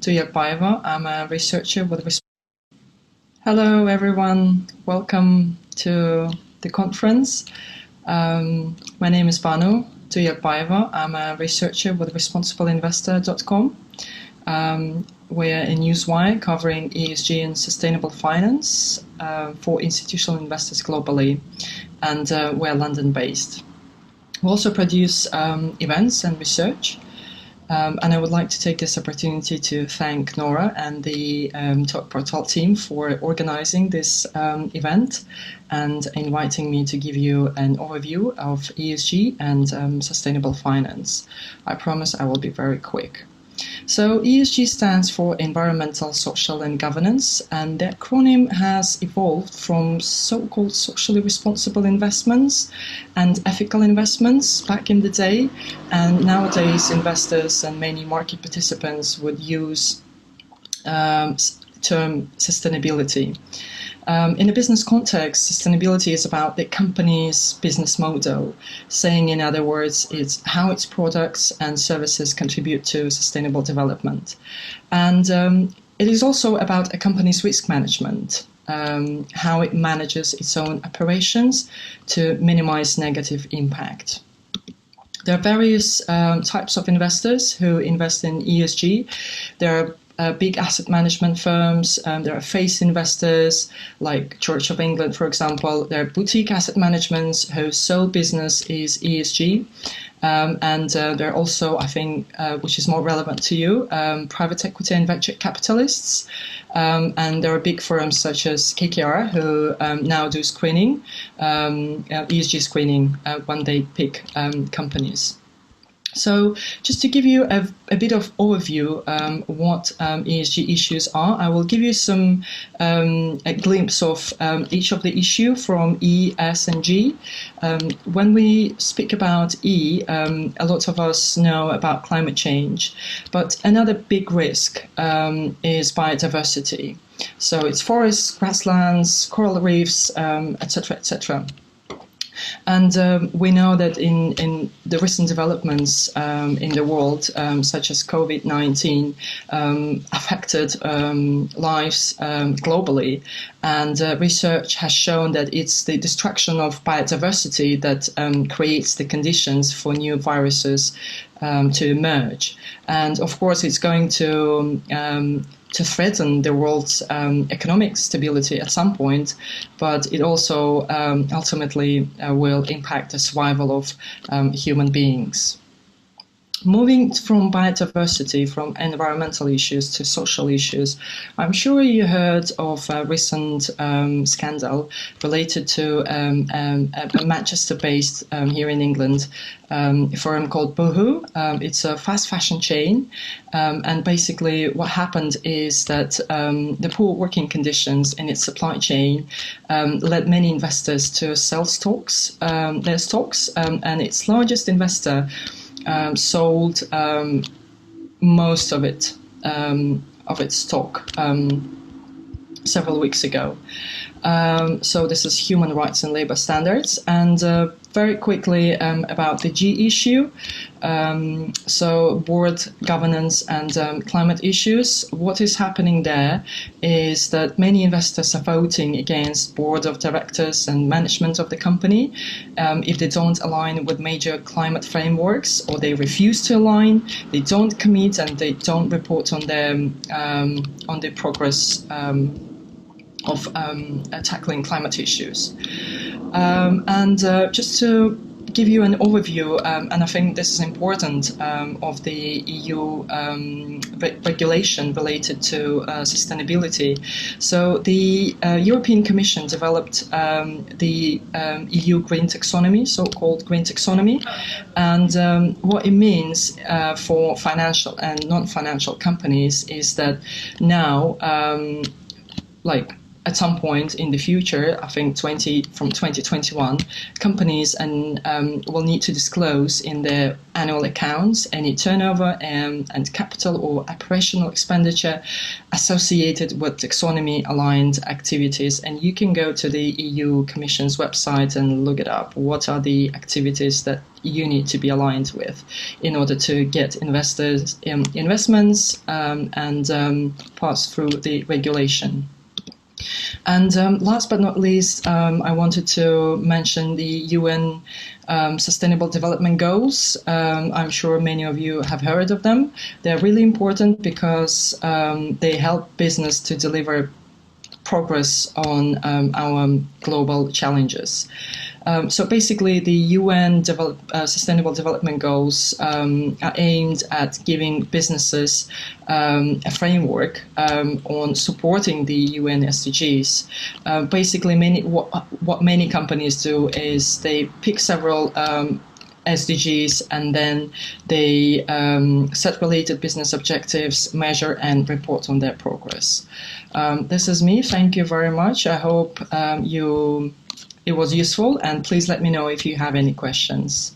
Tuyakbayeva. I'm a researcher with Hello everyone, welcome to the conference. My name is Banu Tuyakbayeva. I'm a researcher with responsibleinvestor.com. We're a newswire covering ESG and sustainable finance for institutional investors globally, and we're London-based. We also produce events and research, and I would like to take this opportunity to thank Nora and the Tőkeportál team for organizing this event and inviting me to give you an overview of ESG and sustainable finance. I promise I will be very quick. So ESG stands for Environmental, Social and Governance, and the acronym has evolved from so-called socially responsible investments and ethical investments back in the day, and nowadays investors and many market participants would use term sustainability. In a business context, sustainability is about the company's business model, saying in other words, it's how its products and services contribute to sustainable development. And it is also about a company's risk management, how it manages its own operations to minimize negative impact. There are various types of investors who invest in ESG. There are big asset management firms, there are face investors like Church of England, for example. There are boutique asset managements whose sole business is ESG. And there are also, I think, which is more relevant to you, private equity and venture capitalists. And there are big firms such as KKR who now do screening, ESG screening, when they pick companies. So just to give you a bit of overview what ESG issues are, I will give you some a glimpse of each of the issue from E, S and G. When we speak about E, a lot of us know about climate change, but another big risk is biodiversity. So it's forests, grasslands, coral reefs, etc., etc. And we know that in the recent developments in the world, such as COVID-19, affected lives globally. And research has shown that it's the destruction of biodiversity that creates the conditions for new viruses to emerge. And of course, it's going to threaten the world's economic stability at some point, but it also ultimately will impact the survival of human beings. Moving from biodiversity, from environmental issues to social issues, I'm sure you heard of a recent scandal related to a Manchester-based, here in England, firm called Boohoo. It's a fast fashion chain, and basically what happened is that the poor working conditions in its supply chain led many investors to sell their stocks, and its largest investor sold most of its stock several weeks ago. So this is human rights and labor standards. And very quickly about the G issue. So board governance and climate issues. What is happening there is that many investors are voting against board of directors and management of the company if they don't align with major climate frameworks, or they refuse to align, they don't commit, and they don't report on their progress of tackling climate issues. And just to give you an overview, and I think this is important, of the EU regulation related to sustainability. So the European Commission developed the EU Green Taxonomy, so-called Green Taxonomy, and what it means for financial and non-financial companies is that now, at some point in the future, I think from 2021, companies will need to disclose in their annual accounts any turnover and capital or operational expenditure associated with taxonomy-aligned activities. And you can go to the EU Commission's website and look it up. What are the activities that you need to be aligned with in order to get investors investments and pass through the regulation. And last but not least, I wanted to mention the UN Sustainable Development Goals. I'm sure many of you have heard of them. They're really important because they help business to deliver progress on our global challenges. So basically, the UN Sustainable Development Goals are aimed at giving businesses a framework on supporting the UN SDGs. Basically, what many companies do is they pick several SDGs and then they set related business objectives, measure and report on their progress. This is me. Thank you very much. I hope it was useful, and please let me know if you have any questions.